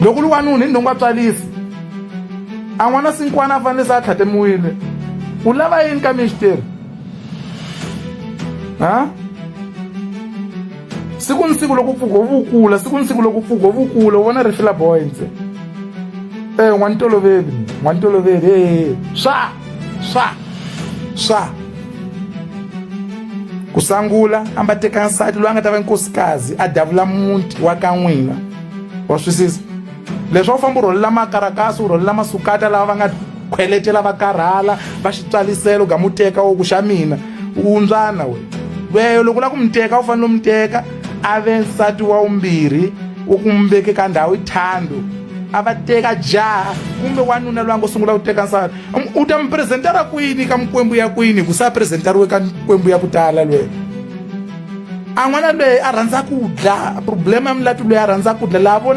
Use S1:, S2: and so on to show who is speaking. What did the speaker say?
S1: loko lu wanuna hi ndonga tswalisi a n'wana sinkwana a fanele sa tlhatemiwile u lava yini ka mixiteri siku ni siku loko pfuka vukula siku ni siku loko pfuka vukula u vona rifila boy nse n'wantoloveli swa ku sangula a mba teka nsati loyi a nga ta va nkosikazi a davula muti wa ka n'wina wa swisisa leswi a wu famba u rholela makarakasi u rholela masukata lava va nga khweletela va karhala va xitswaliselo ga mu teka wo ku xa mina undzwana weyo loko u lava ku mi teka u fanele u mi teka a ve nsati wa vumbirhi wo ku mi veke ka ndhawu thando a va teka jaha kumbe wanuna loyi a ngo sungula ku teka nsati u ta mi presentara kwini ka mikwembu ya kwini ku sa presentariwe ka mikwembu ya ku tala lweyo a n'wana lweyi a rhandza ku dya problema ya mulati loyi a rhandza ku dya laha vona